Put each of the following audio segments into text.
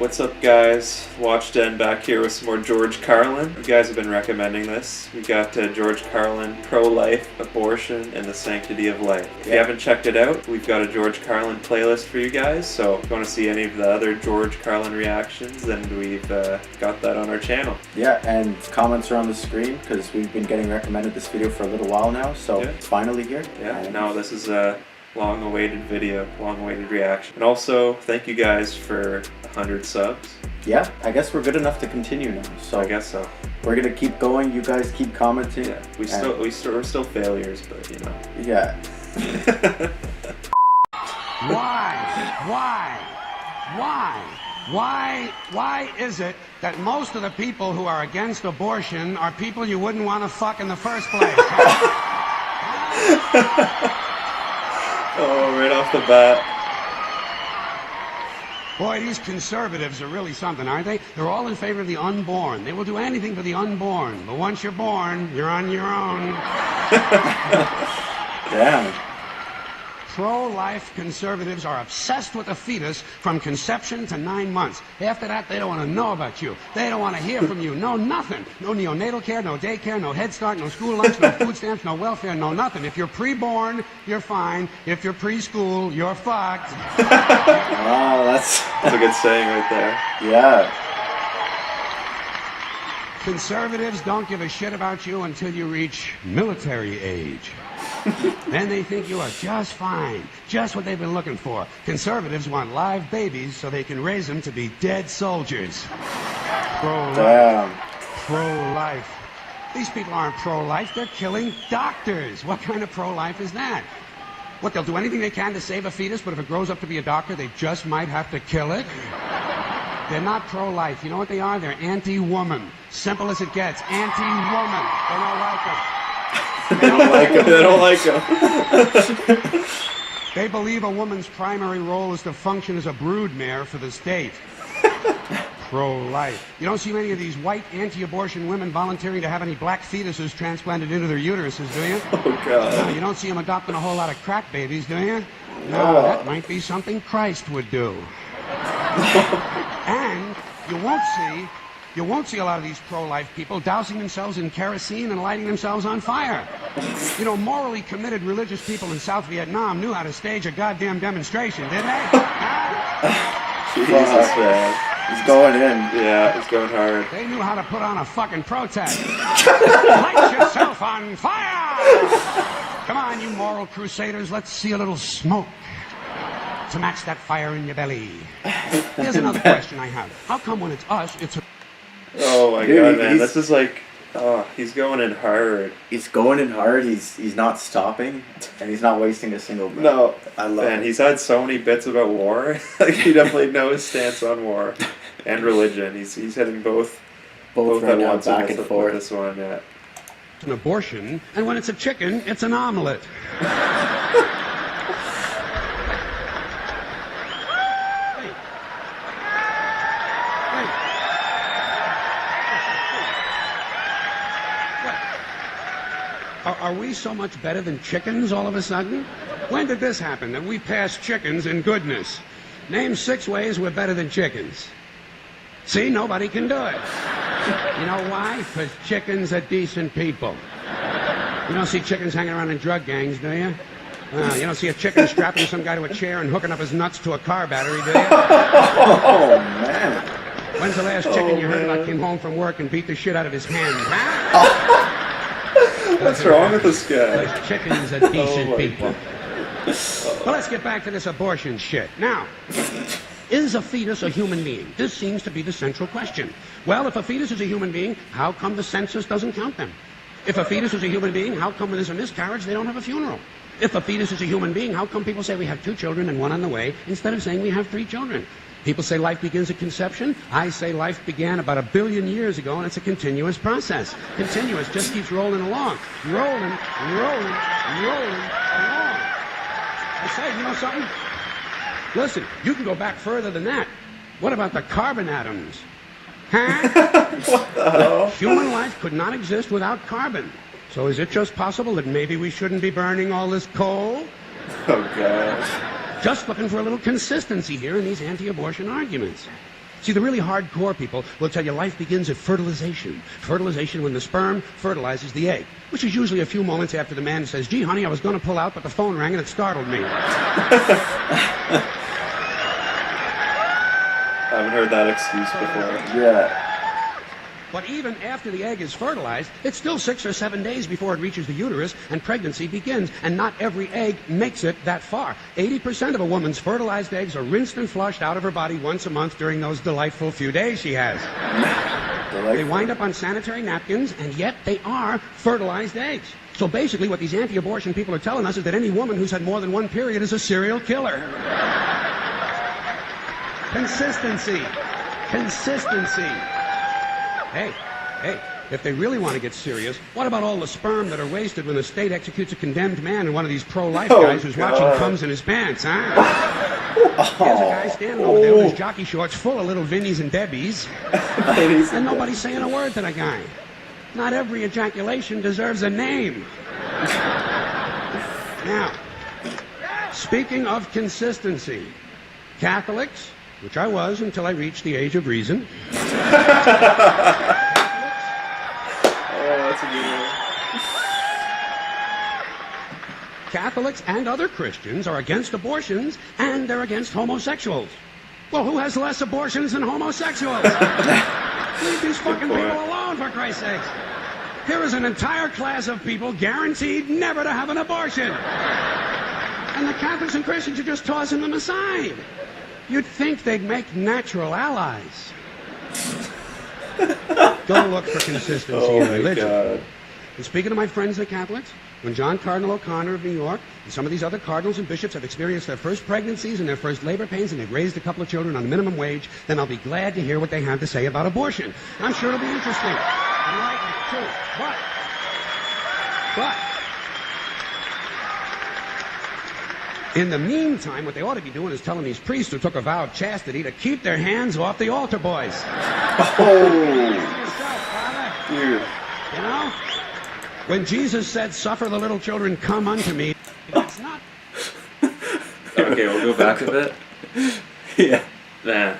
What's up, guys? Watch Den back here with some more George Carlin. You guys have been recommending this. We got George Carlin, Pro-Life, Abortion, and the Sanctity of Life. If you haven't checked it out, we've got a George Carlin playlist for you guys, so if you want to see any of the other George Carlin reactions, then we've got that on our channel. Yeah, and comments are on the screen, because we've been getting recommended this video for a little while now, so it's finally here. Yeah, no, this is a long-awaited video, long-awaited reaction. And also, thank you guys for 100 subs. Yeah, I guess we're good enough to continue now. So I guess so. We're gonna keep going. You guys keep commenting. Yeah, we're still failures, but you know. Yeah. Why is it that most of the people who are against abortion are people you wouldn't want to fuck in the first place? Oh, right off the bat. Boy, these conservatives are really something, aren't they? They're all in favor of the unborn. They will do anything for the unborn. But once you're born, you're on your own. Damn. Pro-life conservatives are obsessed with the fetus from conception to 9 months. After that, they don't want to know about you. They don't want to hear from you. No nothing. No neonatal care, no daycare, no Head Start, no school lunch, no food stamps, no welfare, no nothing. If you're pre-born, you're fine. If you're preschool, you're fucked. Wow, that's a good saying right there. Yeah. Conservatives don't give a shit about you until you reach military age. Then they think you are just fine, just what they've been looking for. Conservatives want live babies so they can raise them to be dead soldiers. Pro-life. Pro-life. These people aren't pro-life, they're killing doctors. What kind of pro-life is that? What, they'll do anything they can to save a fetus, but if it grows up to be a doctor, they just might have to kill it? They're not pro-life. You know what they are? They're anti-woman. Simple as it gets. Anti-woman. They don't like them. They don't like him. They don't like him. They believe a woman's primary role is to function as a broodmare for the state. Pro-life. You don't see many of these white anti-abortion women volunteering to have any black fetuses transplanted into their uteruses, do you? Oh, God. No, you don't see them adopting a whole lot of crack babies, do you? No, that might be something Christ would do. And you won't see a lot of these pro-life people dousing themselves in kerosene and lighting themselves on fire. You know, morally committed religious people in South Vietnam knew how to stage a goddamn demonstration, didn't they? Jesus, man. He's going in. Yeah, he's going hard. They knew how to put on a fucking protest. Light yourself on fire! Come on, you moral crusaders, let's see a little smoke to match that fire in your belly. Here's another question I have. How come when it's us, it's a... Oh my God, man, this is like, he's going in hard. He's going in hard, he's not stopping, and he's not wasting a single breath. No, I love it. He's had so many bits about war. Like, he definitely knows his stance on war and religion. He's hitting both right at now, once back and forth. with this one, yeah. an abortion, and when it's a chicken, it's an omelet. Are we so much better than chickens all of a sudden? When did this happen, that we passed chickens in goodness? Name 6 ways we're better than chickens. See, nobody can do it. You know why? Because chickens are decent people. You don't see chickens hanging around in drug gangs, do you? You don't see a chicken strapping some guy to a chair and hooking up his nuts to a car battery, do you? Oh, man. When's the last chicken you heard about came home from work and beat the shit out of his hand, huh? What's wrong with this guy? Because chickens are decent people. Well, let's get back to this abortion shit. Now, is a fetus a human being? This seems to be the central question. Well, if a fetus is a human being, how come the census doesn't count them? If a fetus is a human being, how come when there's a miscarriage, they don't have a funeral? If a fetus is a human being, how come people say we have 2 children and 1 on the way, instead of saying we have 3 children? People say life begins at conception. I say life began about 1 billion years ago, and it's a continuous process. Continuous, just keeps rolling along. Rolling along. I say, you know something? Listen, you can go back further than that. What about the carbon atoms? Huh? What the hell? Human life could not exist without carbon. So is it just possible that maybe we shouldn't be burning all this coal? Oh, gosh. Just looking for a little consistency here in these anti-abortion arguments. See, the really hardcore people will tell you life begins at fertilization. Fertilization when the sperm fertilizes the egg, which is usually a few moments after the man says, gee, honey, I was going to pull out, but the phone rang and it startled me. I haven't heard that excuse before. Yeah. But even after the egg is fertilized, it's still 6 or 7 days before it reaches the uterus and pregnancy begins. And not every egg makes it that far. 80% of a woman's fertilized eggs are rinsed and flushed out of her body once a month during those delightful few days she has. They wind up on sanitary napkins, and yet they are fertilized eggs. So basically what these anti-abortion people are telling us is that any woman who's had more than one period is a serial killer. Consistency. Consistency. Hey, if they really want to get serious, what about all the sperm that are wasted when the state executes a condemned man and one of these pro-life guys who's watching comes in his pants, huh? Here's a guy standing over there with his jockey shorts full of little Vinnies and Debbies, and nobody's saying a word to the guy. Not every ejaculation deserves a name. Now, speaking of consistency, Catholics, which I was until I reached the age of reason. Oh, that's a good one. Catholics and other Christians are against abortions, and they're against homosexuals. Well, who has less abortions than homosexuals? Leave these fucking people alone, for Christ's sakes. Here is an entire class of people guaranteed never to have an abortion. And the Catholics and Christians are just tossing them aside. You'd think they'd make natural allies. Go look for consistency in religion. God. And speaking of my friends, the Catholics, when John Cardinal O'Connor of New York and some of these other cardinals and bishops have experienced their first pregnancies and their first labor pains and they've raised a couple of children on the minimum wage, then I'll be glad to hear what they have to say about abortion. I'm sure it'll be interesting. Enlightening, too. But... in the meantime, what they ought to be doing is telling these priests who took a vow of chastity to keep their hands off the altar boys. Dude. You know? When Jesus said, suffer the little children, come unto me, it's not... Okay, we'll go back a bit. Yeah. Nah.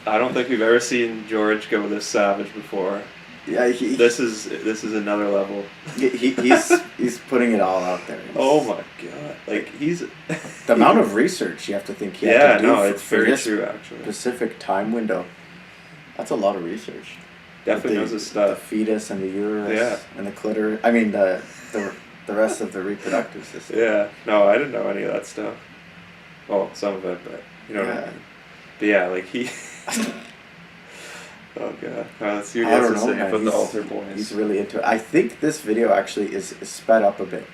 I don't think we've ever seen George go this savage before. Yeah, this is another level. He's putting it all out there. Oh my god! Like he's the amount of research you have to think. Yeah, no, it's very true actually. Specific time window. That's a lot of research. Definitely knows his stuff. The fetus and the uterus and the clitoris. I mean the rest of the reproductive system. Yeah. No, I didn't know any of that stuff. Well, some of it, but you know what I mean. But yeah, like he. Oh god! Let's see what he has to say about the altar boys. He's really into it. I think this video actually is sped up a bit.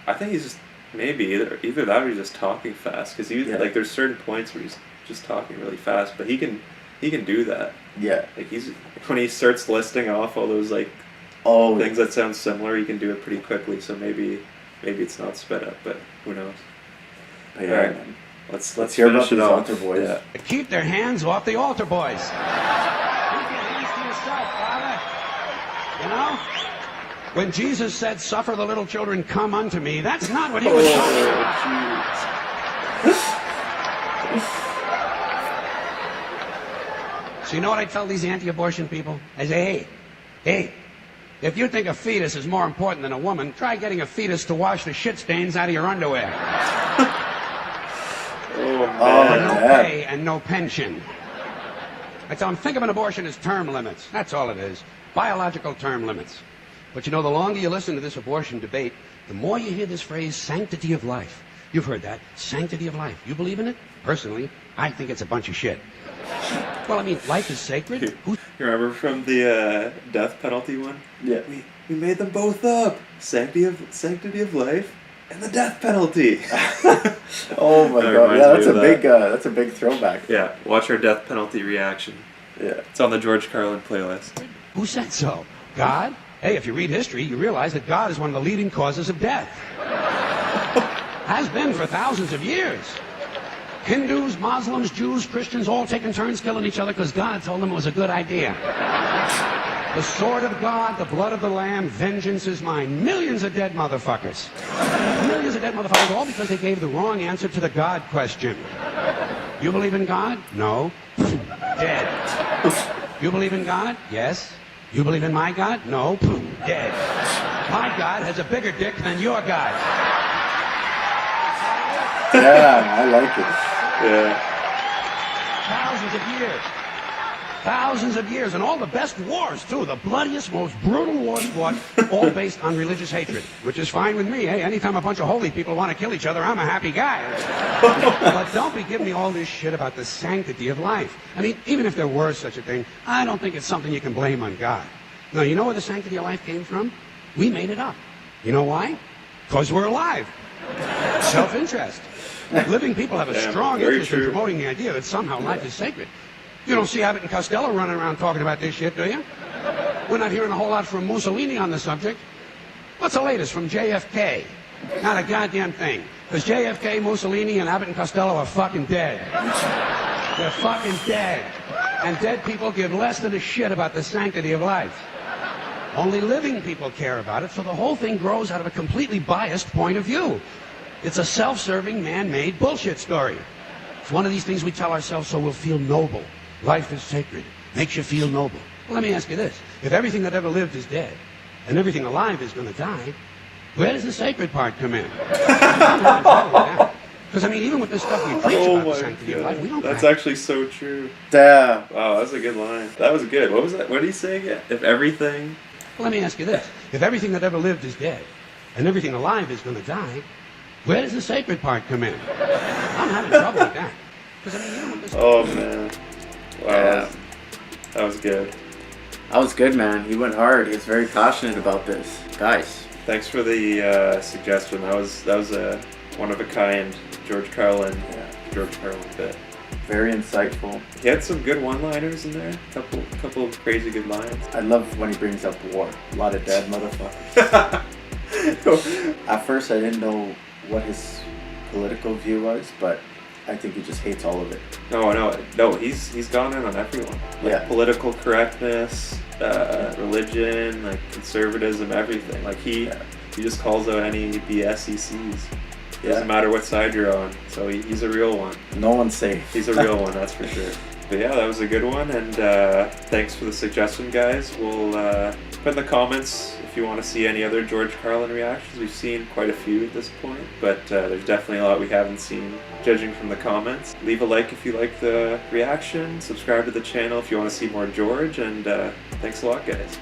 I think he's just maybe either that or he's just talking fast because like there's certain points where he's just talking really fast, but he can do that. Yeah. Like when he starts listing off all those like things that sound similar, he can do it pretty quickly. So maybe it's not sped up, but who knows? But all right, let's hear about these altar boys. Yeah. Keep their hands off the altar boys. You know? When Jesus said, suffer the little children, come unto me, that's not what he was talking about. So you know what I tell these anti-abortion people? I say, hey, if you think a fetus is more important than a woman, try getting a fetus to wash the shit stains out of your underwear. No pay and no pension. I tell them, think of an abortion as term limits. That's all it is. Biological term limits. But you know, the longer you listen to this abortion debate, the more you hear this phrase, sanctity of life. You've heard that. Sanctity of life. You believe in it? Personally, I think it's a bunch of shit. Well, I mean, life is sacred. You remember from the death penalty one? Yeah. We made them both up. Sanctity of life and the death penalty. Oh my god! Yeah, that's a big throwback. Yeah, watch our death penalty reaction. Yeah, it's on the George Carlin playlist. Who said so? God? Hey, if you read history, you realize that God is one of the leading causes of death. Has been for thousands of years. Hindus, Muslims, Jews, Christians, all taking turns killing each other because God told them it was a good idea. The sword of God, the blood of the Lamb, vengeance is mine. Millions of dead motherfuckers. Millions of dead motherfuckers, all because they gave the wrong answer to the God question. You believe in God? No. Dead. You believe in God? Yes. You believe in my God? No. Dead. My God has a bigger dick than your God. Yeah, I like it. Yeah. Thousands of years. Thousands of years, and all the best wars, too. The bloodiest, most brutal wars fought, all based on religious hatred, which is fine with me. Hey, anytime a bunch of holy people want to kill each other, I'm a happy guy. But don't be giving me all this shit about the sanctity of life. I mean, even if there were such a thing, I don't think it's something you can blame on God. No, you know where the sanctity of life came from? We made it up. You know why? Because we're alive. Self-interest. Living people have a strong interest in promoting the idea that somehow life is sacred. You don't see Abbott and Costello running around talking about this shit, do you? We're not hearing a whole lot from Mussolini on the subject. What's the latest from JFK? Not a goddamn thing. Because JFK, Mussolini, and Abbott and Costello are fucking dead. They're fucking dead. And dead people give less than a shit about the sanctity of life. Only living people care about it, so the whole thing grows out of a completely biased point of view. It's a self-serving, man-made bullshit story. It's one of these things we tell ourselves so we'll feel noble. Life is sacred. Makes you feel noble. Well, let me ask you this. If everything that ever lived is dead, and everything alive is going to die, where does the sacred part come in? Because, I mean, even with the stuff we preach about the sanctity of life, we don't That's actually so true. Yeah. Wow, that's a good line. That was good. What was that? What did he say again? If everything... Well, let me ask you this. If everything that ever lived is dead, and everything alive is going to die, where does the sacred part come in? I'm having trouble with that. Because, I mean, you know what this... Oh, man. Wow, Yeah. that was good. That was good, man. He went hard. He was very passionate about this. Guys. Thanks for the suggestion. That was a one-of-a-kind George Carlin bit. Very insightful. He had some good one-liners in there. Couple of crazy good lines. I love when he brings up war. A lot of dead motherfuckers. At first, I didn't know what his political view was, but I think he just hates all of it. No. He's gone in on everyone. Like Yeah. political correctness, religion, like conservatism, everything. Like he just calls out any BS he sees. It doesn't matter what side you're on. So he's a real one. No one's safe. He's a real one, that's for sure. But yeah, that was a good one, and thanks for the suggestion, guys. We'll put in the comments if you want to see any other George Carlin reactions. We've seen quite a few at this point, but there's definitely a lot we haven't seen, judging from the comments. Leave a like if you like the reaction, subscribe to the channel if you want to see more George, and thanks a lot, guys.